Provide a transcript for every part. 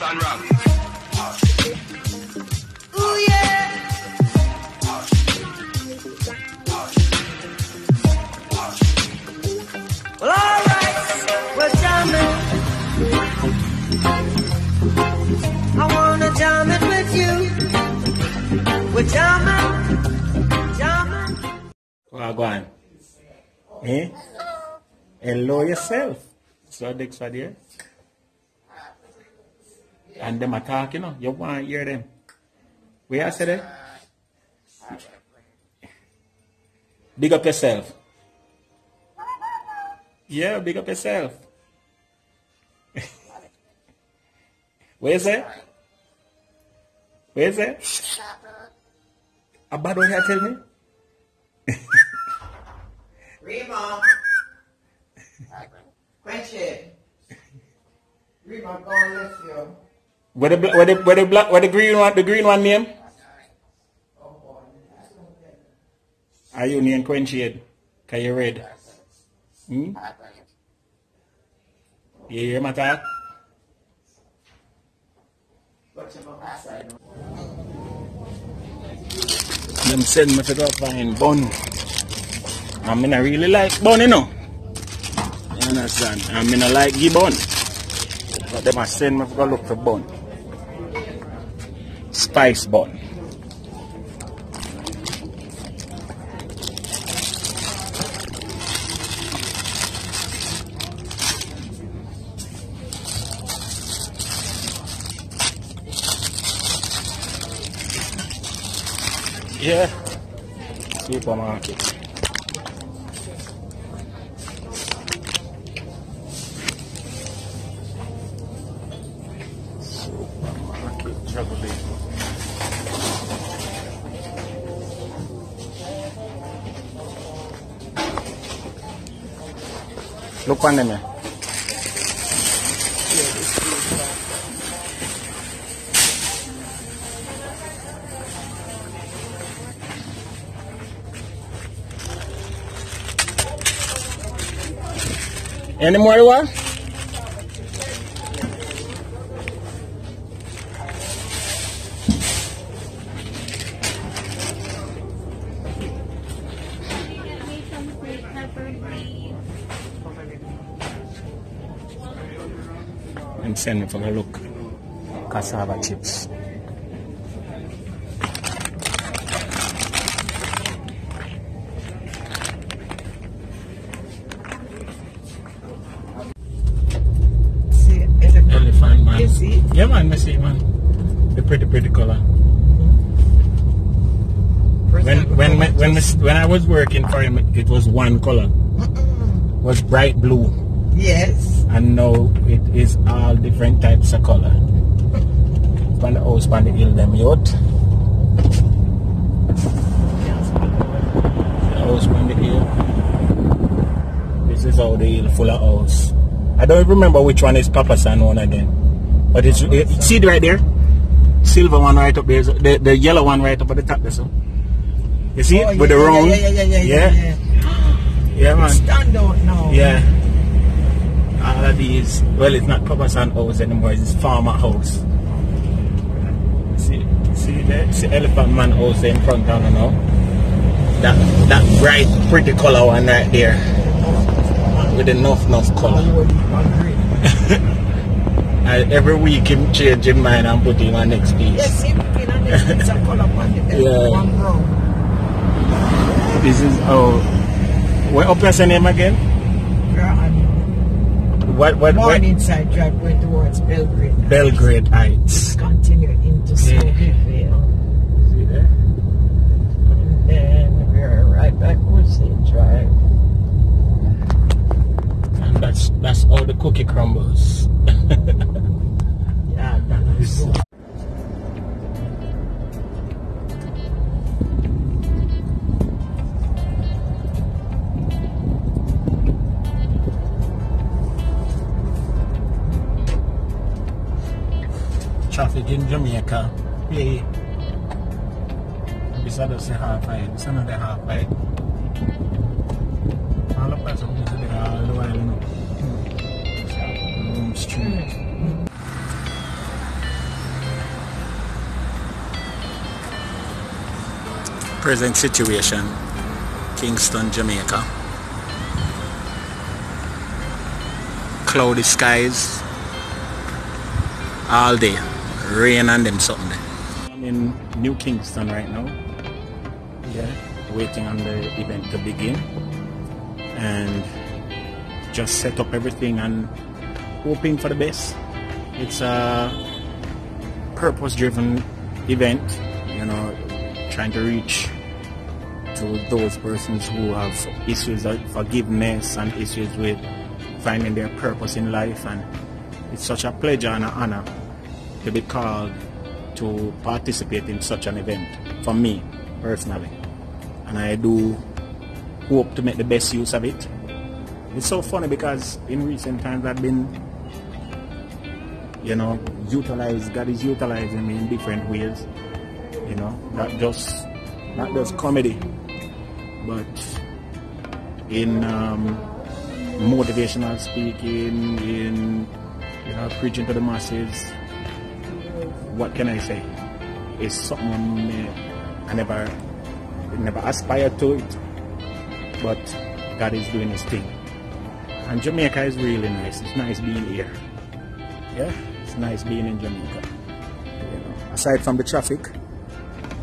Kingston rock. Ooh yeah. Well, alright, we're jamming. I wanna jam it with you. We're jamming, jamming. Well, go on. Eh? Hello yourself. So Dix for there. And them are talking, you know. You want to hear them. Where I said it? Big up yourself. Yeah, big up yourself. Where is it? Where is it? A bad one you tell me? Rima. Quench it. Rima, go and lift you. Where the green one name? Are you name Quenchade? Can you read? Hmm? You hear my talk? Them send me to go find bun. I mean, I really like bun, you know. You understand? I mean, I like give bun. But them must send me to go look for bun. Spice bun. Yeah, supermarket. Supermarket, juggling. Look on them. Any more you want? And send me for a look. Cassava chips. Elephant man. Yeah man, I see man. The pretty color. When I was working for him, it was one color. Was bright blue. Yes. And now it is all different types of color. On the house, on the hill, them yacht. The house on the hill. This is how the hill full of house. I don't remember which one is Papa San one again. But it's see it right there? Silver one right up there. The yellow one right up at the top there. So. You see it? With the round. Yeah. Yeah, man. Stand out now. Yeah. All of these, well, it's not Papa San house anymore, it's farmer house. See the elephant man house in front of me now. That bright, pretty color one right there. With enough color. And every week him change his mind and put him on next piece. Yes, him putting on next piece of color on the one brown. This is what up your name again? What Morningside Drive going towards Belgrade. Belgrade Heights. Continue into Silverville. See there? And then we're right back Woodseed Drive. And that's all the cookie crumbles. Yeah, that is good. Traffic in Jamaica. Yeah. This other say half five. This another half five. All of us are there all the while, you know. Street. Present situation, Kingston, Jamaica. Cloudy skies all day, rain and them something there. I'm in New Kingston right now. Yeah, waiting on the event to begin, and just set up everything and hoping for the best. It's a purpose-driven event, you know, trying to reach to those persons who have issues with forgiveness and issues with finding their purpose in life. And it's such a pleasure and an honor to be called to participate in such an event for me personally, and I do hope to make the best use of it. It's so funny because in recent times I've been, you know, God is utilizing me in different ways, you know, not just comedy, but in motivational speaking, in, you know, preaching to the masses. What can I say? It's something I never aspired to it, but God is doing His thing. And Jamaica is really nice. It's nice being here. Yeah, it's nice being in Jamaica. You know, aside from the traffic,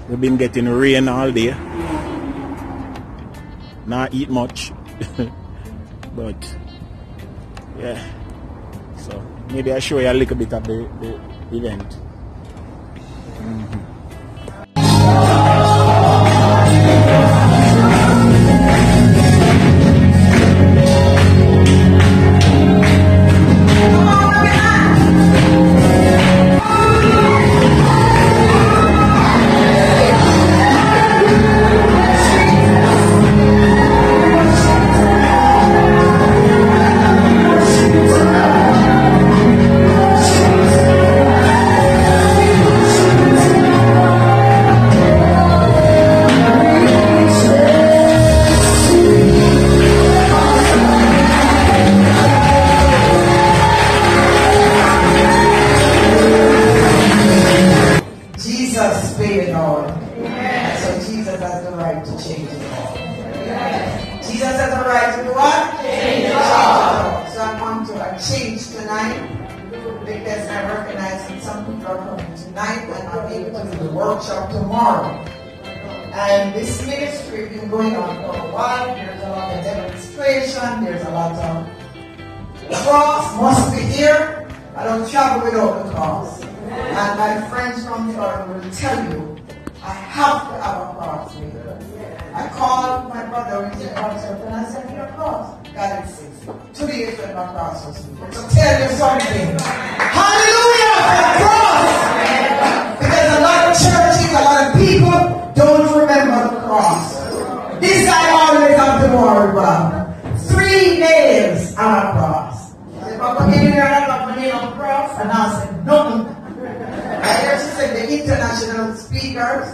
we've been getting rain all day. Not eat much, but yeah. So maybe I'll show you a little bit of the event. And this ministry has been going on for a while. There's a lot of demonstration. There's a lot of the cross must be here. I don't travel without the cross. And my friends from Florida will tell you, I have to have a cross with me. I called my brother with the cross and I said, your cross. God insists. 2 days when my cross was with me. So tell you something. Hallelujah for the cross! Because a lot of churches, a lot of people don't remember the cross. This I always have to worry about. 3 nails on a cross. If I come in here and I got my name on the cross, and I said, no. I hear she said the international speakers.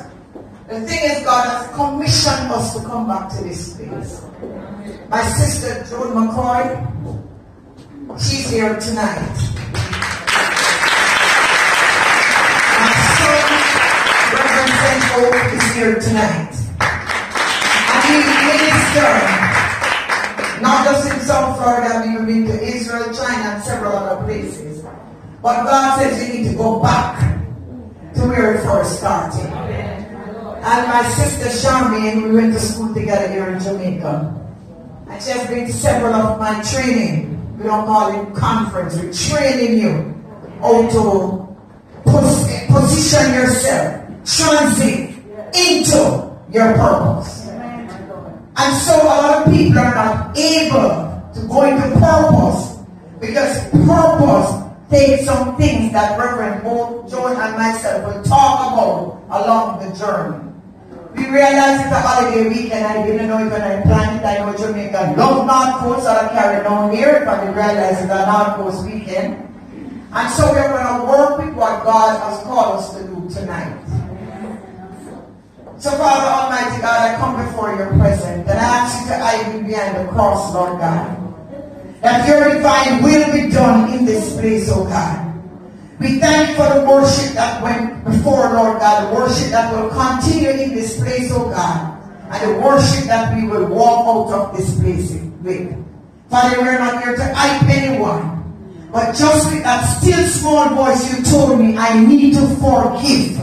The thing is, God has commissioned us to come back to this place. My sister, Joan McCoy, she's here tonight. My son, Reverend Sendtohope, is here tonight. And he ministered, not just in South Florida, we've been to Israel, China, and several other places. But God says you need to go back to where it first started. And my sister Charmaine, we went to school together here in Jamaica. And she has been to several of my training. We don't call it conference. We're training you how to position yourself, transit into your purpose. And so a lot of people are not able to go into purpose because purpose takes some things that Reverend Joan and myself will talk about along the journey. We realize it's a holiday weekend. I didn't know if I planned it. I know Jamaica love North Coast, so I carry down here, but we realize it's a North Coast weekend. And so we're going to work with what God has called us to do tonight. So Father Almighty God, I come before your presence and I ask you to hide me behind the cross, Lord God. That your divine will be done in this place, oh God. We thank you for the worship that went before, Lord God, the worship that will continue in this place, oh God, and the worship that we will walk out of this place with. Father, we're not here to hype anyone, but just with that still small voice you told me, I need to forgive.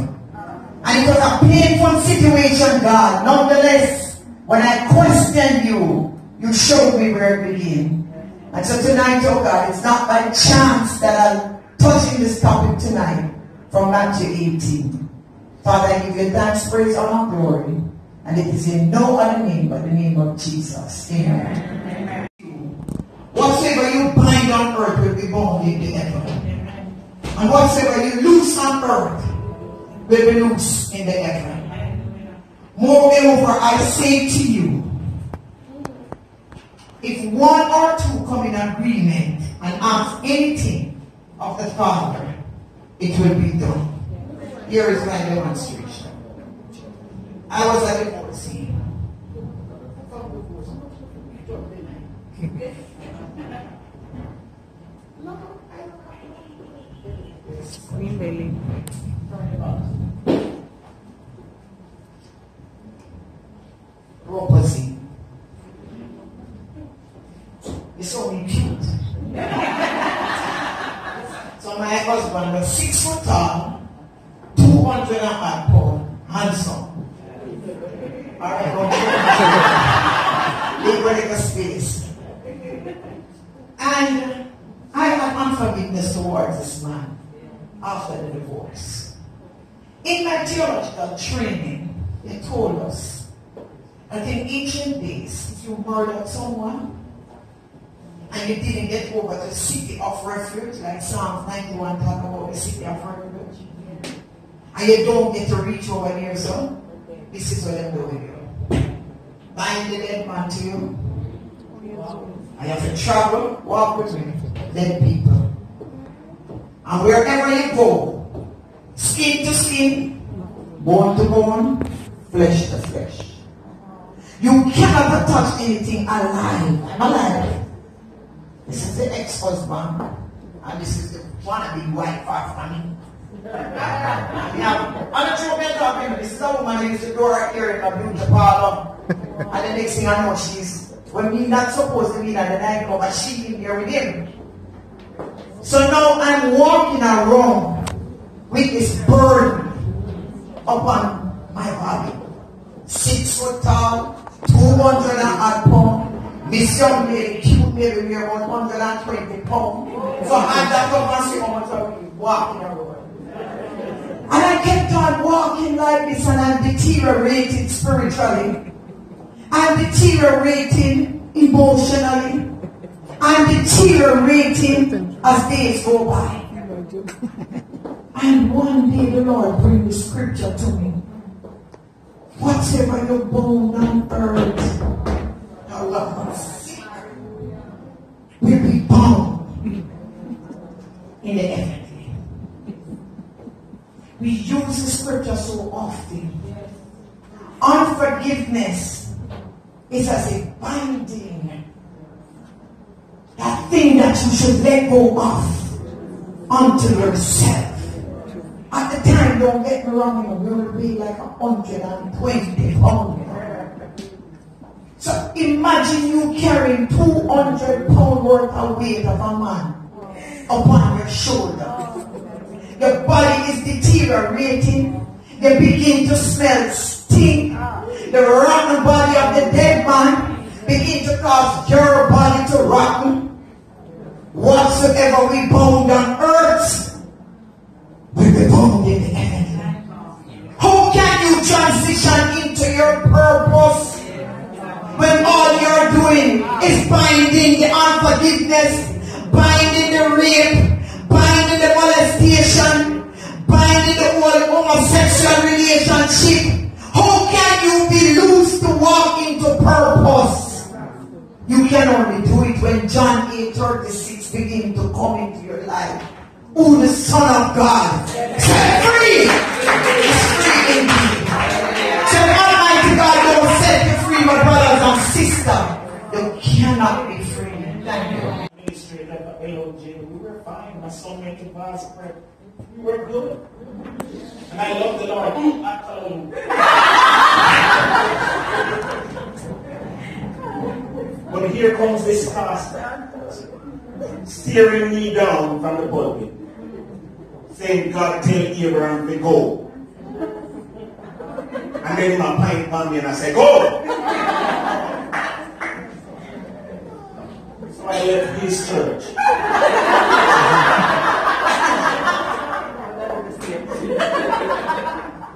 And it was a painful situation, God. Nonetheless, when I questioned you, you showed me where it began. And so tonight, oh God, it's not by chance that I'm touching this topic tonight from Matthew 18. Father, I give you thanks, praise, honor, glory. And it is in no other name but the name of Jesus. Amen. Amen. Whatsoever you bind on earth will be bound in the heaven. And whatsoever you loose on earth will be loose in the heaven. Moreover, I say to you, if one or two come in agreement and ask anything of the Father, it will be done. Here is my demonstration. I was at the divorce scene. Green belly. Proposing. It's only cute. So my husband was 6 foot tall, 200 and odd pound, handsome. Alright, okay. Big space. And I had unforgiveness towards this man after the divorce. In my theological training, they told us that in ancient days, if you murdered someone and you didn't get over to the city of refuge, like Psalms 91 talk about the city of refuge, and you don't get to reach over there, so this is what I'm doing here. Bind the dead man to you. I have to travel, walk with me, dead people. And wherever you go, skin to skin, bone to bone, flesh to flesh. You cannot touch anything alive. I'm alive. This is the ex-husband, and this is the wannabe wife after me. This is a woman who used to do her hair in a beauty parlor. And the next thing I know, she's, when we're not supposed to be there, the night club, but she in here with him. So now I'm walking around with this burden upon my body. 6 foot tall, 200 and odd pound. This young lady, cute baby, we're about 120 pounds. So I got up and see how much I'm walking around. And I kept on walking like this, and I'm deteriorating spiritually. I'm deteriorating emotionally. I'm deteriorating as days go by. And one day the Lord bring the scripture to me. Whatever you bound on earth, Allah will be bound in the heavenly. We use the scripture so often. Unforgiveness is as a binding, that thing that you should let go of unto yourself. At the time, don't get me wrong, you will be like 120 pounds. So imagine you carrying 200 pounds worth of weight of a man upon your shoulder. Your body is deteriorating. You begin to smell stink. The rotten body of the dead man begin to cause your body to rotten. Whatsoever we bound on earth will be bound in the heaven. How can you transition into your purpose when all you're doing is binding the unforgiveness, binding the rape, binding the molestation, binding the whole homosexual relationship? How can you be loose to walk into purpose? You can only do it when John 8:36 begins to come into your life. Who the Son of God set free is free indeed. So Almighty God don't set you free, my brothers and sisters. You cannot be free. Thank you. Ministry like a LOJ, we were fine. My son made a vast prayer. We were good. And I love the Lord. But here comes this pastor steering me down from the pulpit, saying, God tell Abraham to go. And then my pint on me and I said, go! So I left this church.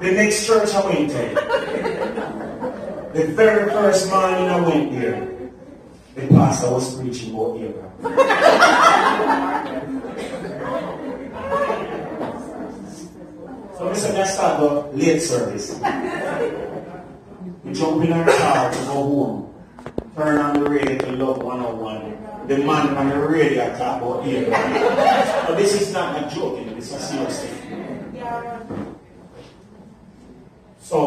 The next church I went to, the very first morning I went there, the pastor was preaching about Abraham. So I said, let's start the late service. We jump in our car to go home, turn on the radio to Love 101. The man on the radio talk about Abraham. But this is not a joke, this is a serious thing. So,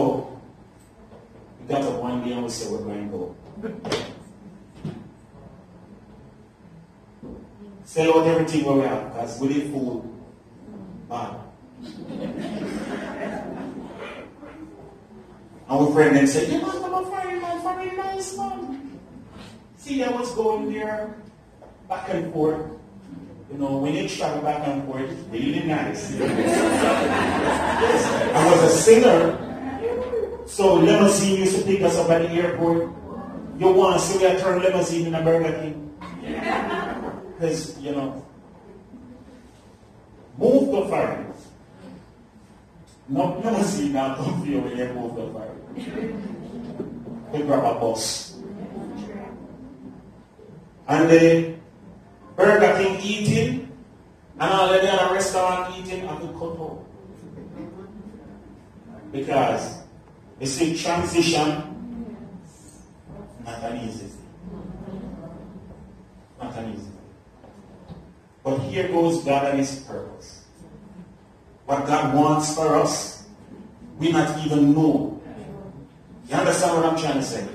we got up one day and we said we're going to go. Sell out everything we have because we need food. Bad. And our friend then said, you must have a foreign nice man. See, I was going there back and forth. You know, when you travel back and forth, it's really nice. Yes, I was a singer. So limousine used to pick us up at the airport. You want to see me turn limousine in a Burger King? Because, you know, move the fire. No limousine now don't feel when you move the fire. They grab a bus. And the Burger King eating, and all the other restaurant eating, I could cut off. Because you see, transition, not an easy thing. Not an easy thing. But here goes God and His purpose. What God wants for us, we not even know. You understand what I'm trying to say?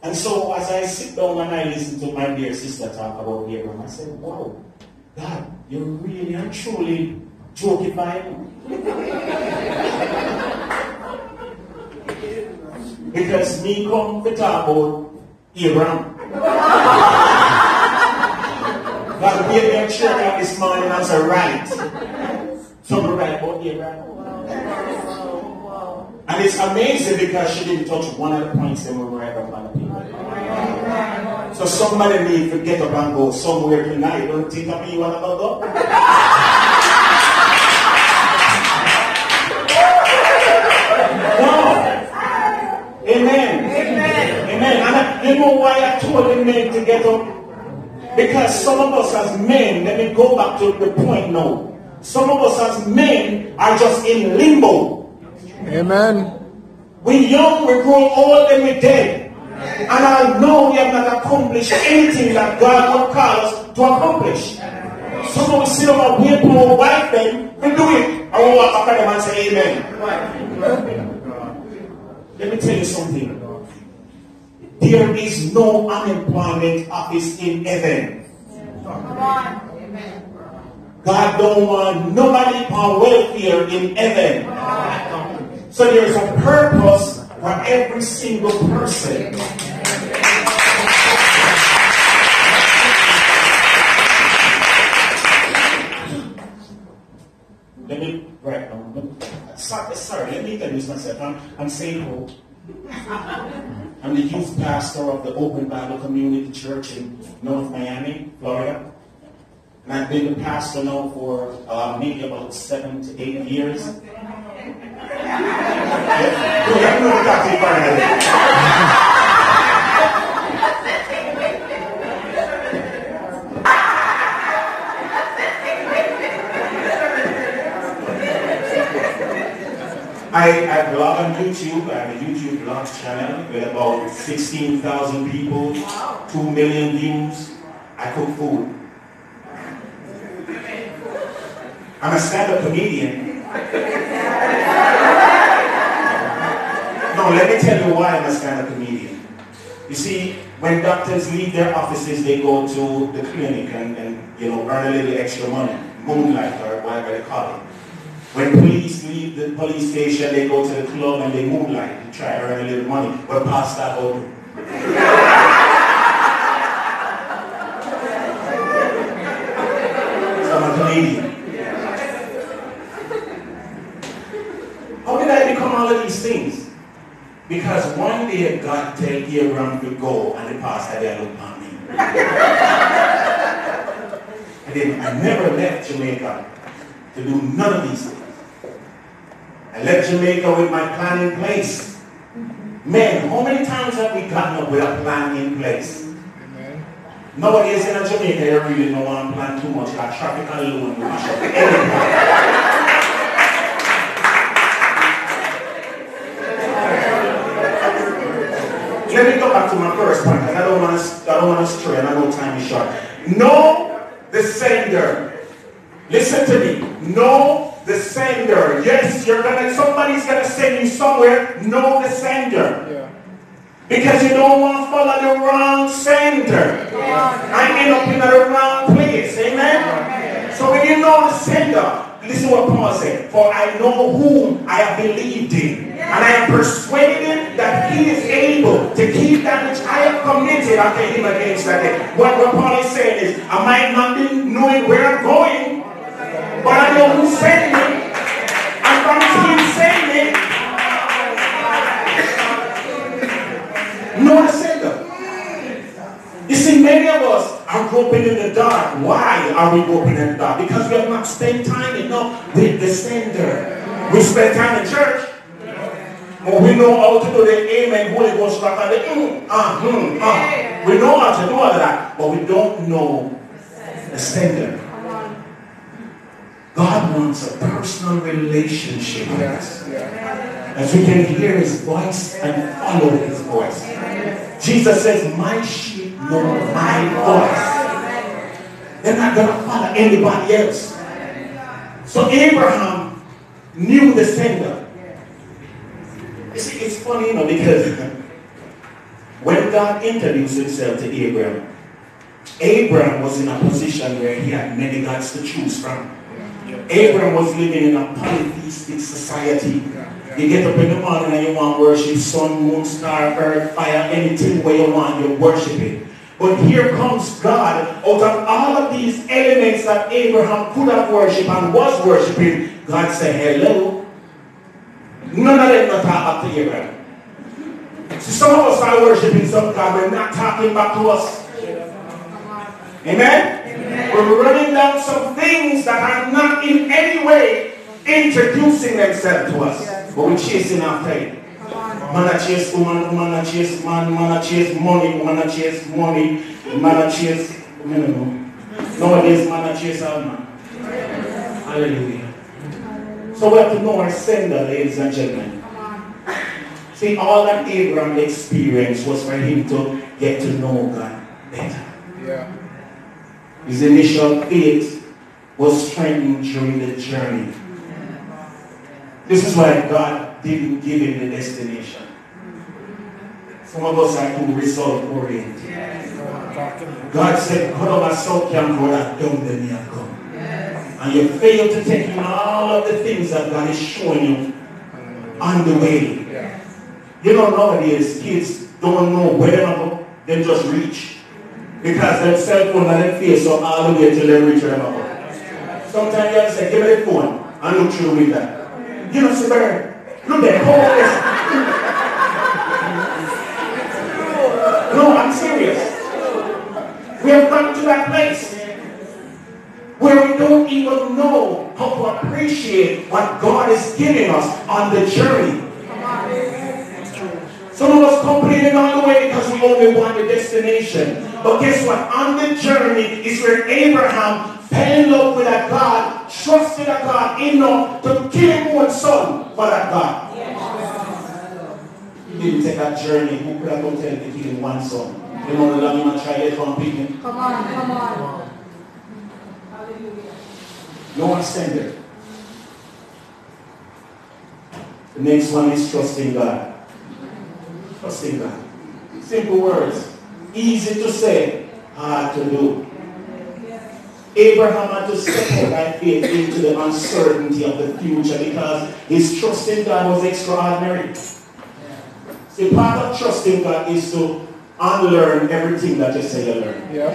And so as I sit down and I listen to my dear sister talk about Abraham, I said, wow, God, you really and truly jokified. Because me come to talk about Abraham. God gave me a chair this morning and said, right. So we write about Abraham. And it's amazing because she didn't touch one of the points that we were right up on the people. So somebody need to get up and go somewhere tonight. Don't think of me, you want to go? Amen. Amen. Amen. And you know why I told the men to get up? Because some of us as men, let me go back to the point now. Some of us as men are just in limbo. Amen. We young, we grow old, and we dead. And I know we have not accomplished anything that God would call us to accomplish. Some of us sit on our wait for our wife, then we do it. I will walk after them and say amen. Let me tell you something. There is no unemployment office in heaven. God don't want nobody on welfare in heaven. So there is a purpose for every single person. Let me right now. Sorry, let me introduce myself. I'm Sendtohope. I'm the youth pastor of the Open Bible Community Church in North Miami, Florida. And I've been the pastor now for maybe about 7 to 8 years. I blog on YouTube. I have a YouTube blog channel with about 16,000 people, 2 million views. I cook food. I'm a stand-up comedian. No, let me tell you why I'm a stand-up comedian. You see, when doctors leave their offices, they go to the clinic and you know, earn a little extra money. moonlight, or whatever they call it. When police leave the police station, they go to the club and they moonlight and try to earn a little money. But past that over. So I'm a Canadian. How did I become all of these things? Because one day God tell Abraham to go and the pastor there looked at me. And then I never left Jamaica to do none of these things. I left Jamaica with my plan in place. Man, how many times have we gotten up with a plan in place? Amen. Nowadays in Jamaica, you really don't want to plan too much. Like traffic alone, you mash up anything. Let me go back to my first point, because I don't want to stray, and I know time is short. Know the sender. Listen to me. Know the sender. Yes, somebody's gonna send you somewhere. Know the sender. Yeah. Because you don't want to follow the wrong sender. Yeah. And end up in the wrong place. Amen? Yeah. So when you know the sender, listen what Paul said. For I know whom I have believed in. And I am persuaded that he is able to keep that which I have committed unto him against that day. What Paul is saying is, I might not be knowing where I'm going, but I know who sent me. And from him sent me, know the sender. You see, many of us are groping in the dark. Why are we groping in the dark? Because we have not spent time enough with the sender. We spend time in church. But we know how to do the amen, Holy Ghost rock, and the We know how to do all of that, but we don't know the sender. God wants a personal relationship with us. As we can hear his voice and follow his voice. Jesus says, my sheep know my voice. They're not going to follow anybody else. So Abraham knew the sender. You see, it's funny, because when God introduced himself to Abraham, Abraham was in a position where he had many gods to choose from. Abraham was living in a polytheistic society. You get up in the morning and you want to worship sun, moon, star, earth, fire, anything where you want, you worship it. But here comes God. Out of all of these elements that Abraham could have worshipped and was worshiping, God said, hello. None of them not talk back to Abraham. So some of us are worshiping some God, we're not talking back to us. Amen? We're running down some things that are not in any way introducing themselves to us. But we're chasing after it. Man a chase woman, woman a chase man, man a chase money, woman a chase money, man a chase, nowadays man a chase all man. Hallelujah. So we have to know our sender, ladies and gentlemen. See, all that Abraham experienced was for him to get to know God better. Yeah. His initial faith was strengthened during the journey. This is why God didn't give him the destination. Some of us are too result oriented. God said, God of us so can go that down the near come. And you fail to take in all of the things that God is showing you on the way. You know, nowadays kids don't know where they're going, they just reach. Because their cell phone and their face up all the way till they reach them up. Sometimes you have to say, give me the phone and look through with that. You know, see there, look there, hold this. No, I'm serious. We have come to that place where we don't even know how to appreciate what God is giving us on the journey. Some of us complaining on the way because we only want the destination. But guess what? On the journey is where Abraham fell in love with that God, trusted that God enough to kill his own son for that God. He didn't take that journey. Who could have told him to kill him one son? You know the long him and try to get one picking. Come on. No one standard. The next one is trusting God. Trusting God. Simple words. Easy to say, hard to do. Abraham had to step out by faith into the uncertainty of the future because his trust in God was extraordinary. See, part of trusting God is to unlearn everything that you say you learn. Yeah.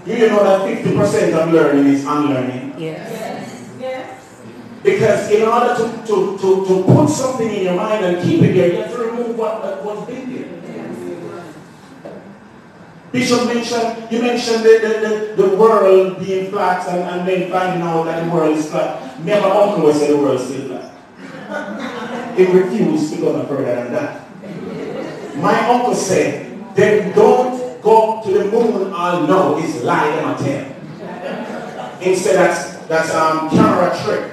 Do you know that 50% of learning is unlearning? Yes. Because in order to put something in your mind and keep it there, you have to remove what's been there. Bishop mentioned the world being flat and then finding out that the world is flat. Never uncle would say the world is still flat. He refused to go no further than that. My uncle said, then don't go to the moon all no, it's lie them a tell. Instead that's camera trick.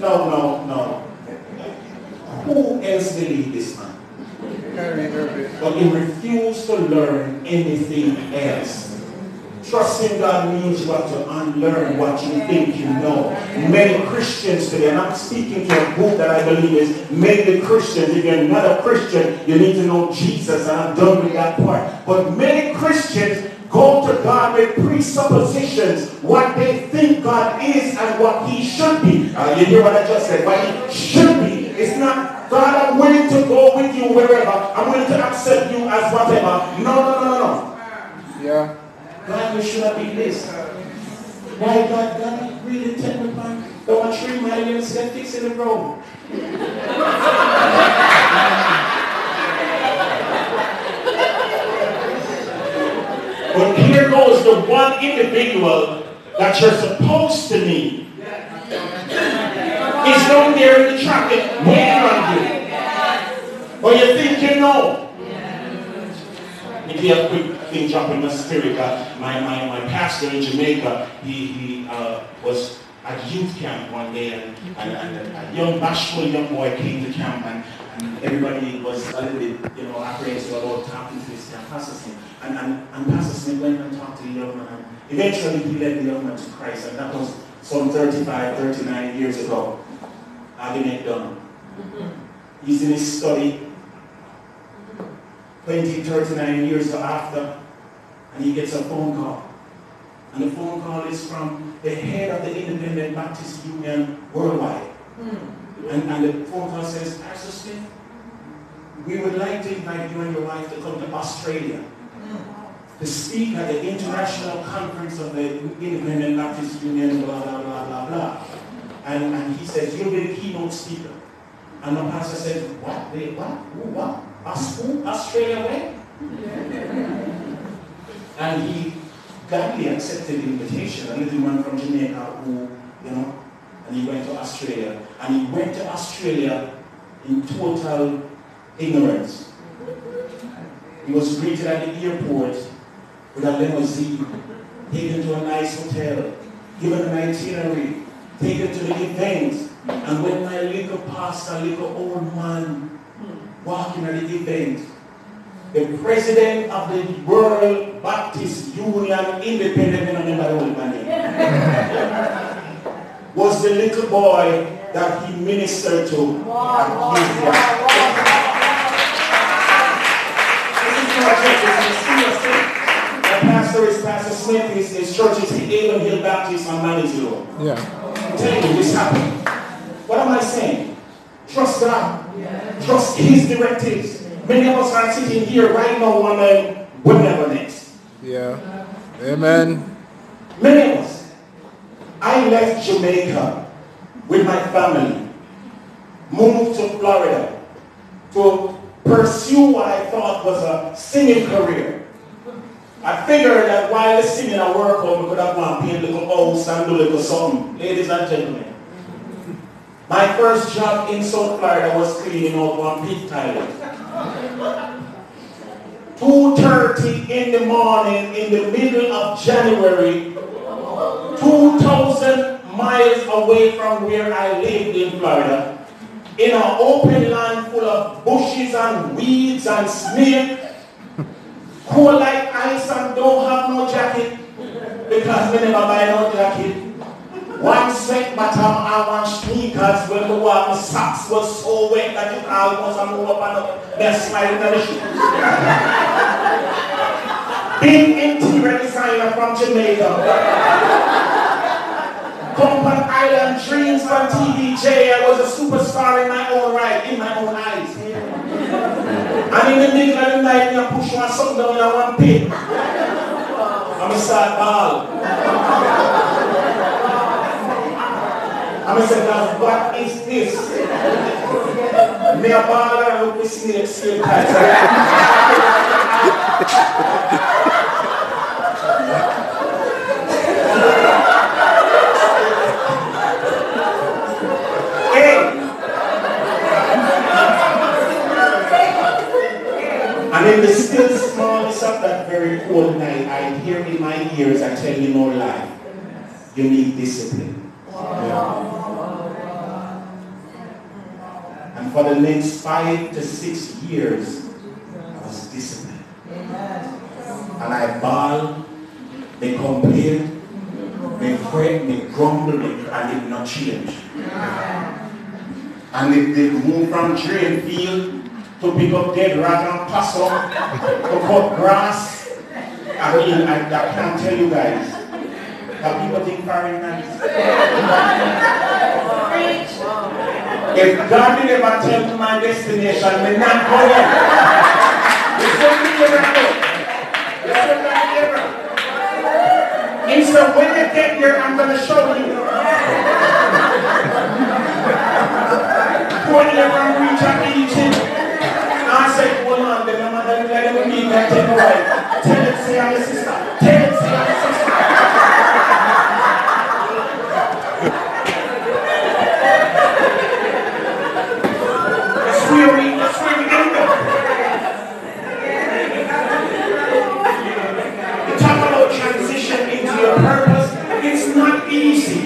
No. Who else believe this man? But he refused to learn anything else. Trusting God means you have to unlearn what you think you know. Many Christians today, and I'm speaking to a group that I believe is many Christians. If you're not a Christian, you need to know Jesus, and I'm done with that part. But many Christians go to God with presuppositions, what they think God is and what he should be. You hear what I just said? What he should be. It's not, God, I'm willing to go with you wherever. I'm willing to accept you as whatever. No. Yeah. God, you should have been this. Why God really take me back? Don't want 3 million instead fixing the road. But here goes the one individual that you're supposed to meet. He's down there in the traffic waiting on you. Or you think you know. If you have a quick thing jump in my spirit, my pastor in Jamaica, he was at youth camp one day, and a young bashful young boy came to camp, and everybody was a little bit, apprehensive about talking to his Pastor Smith. And Pastor Smith went and talked to the young man, and eventually he led the young man to Christ, and that was some 35, 39 years ago. Argument done. He's in his study 20, 39 years after, and he gets a phone call. And the phone call is from the head of the Independent Baptist Union worldwide. And the phone call says, Pastor Smith, we would like to invite you and your wife to come to Australia to speak at the international conference of the Independent Baptist Union, blah, blah, blah, blah, blah. And he says, you'll be the keynote speaker. And the pastor says, what? Wait, what? What? Australia where? And he gladly accepted the invitation. A little man from Jamaica who, and he went to Australia. And he went to Australia in total ignorance. He was greeted at the airport with a limousine, taken to a nice hotel, given an itinerary, taken to the event. And when my little pastor, little old man, walking at the event, the president of the World Baptist Union Independent, I remember the old man was the little boy that he ministered to. The pastor is Pastor Smith, his church is the Avon Hill Baptist on Manitou. Yeah. I'm telling you, this happened. What am I saying? Trust God. Trust his directives. Many of us are sitting here right now wondering, what never next? Yeah. Amen. Many of us. I left Jamaica with my family, moved to Florida to pursue what I thought was a singing career. I figured that while the singing I work on, we could have one paint little house and do little something. Ladies and gentlemen, my first job in South Florida was cleaning out one pit toilet. 2:30 in the morning in the middle of January, 2,000 miles away from where I lived in Florida, in an open land full of bushes and weeds and snakes, cold like ice and don't have no jacket, because we never buy no jacket. One sweat bottom and one sneakers when the water socks was so wet that it almost moved up and up. They're sliding down the shoes. big interior designer from Jamaica. Company Island Dreams from TVJ. I was a superstar in my own right, in my own eyes. And in the middle of the night, I push one something down in one pit. I'm going to start ball. I'm going to say, God, what is this? Me a baller and look this snake skin tight. And in the still smallness of that very cold night, I hear in my ears, I tell you no lie, you need discipline. Yeah. And for the next 5 to 6 years, I was disciplined. And I bawl, they complain, they fret, they grumble, and it not change. And if they move from drain field to pick up dead rat and pass up, to cut grass, I mean, I can't tell you guys, that people think very nice. If God did ever tell me my destination, we're not going. It's only miracle. It's only miracle. So when you get here, I'm going to show you. When you ever reach out Egypt, I said, hold on, then I'm going to let them meet and take away. Tell it, say I'm a sister. Tell it, say I'm a sister. That's where we end up. You talk about transition into your purpose. It's not easy.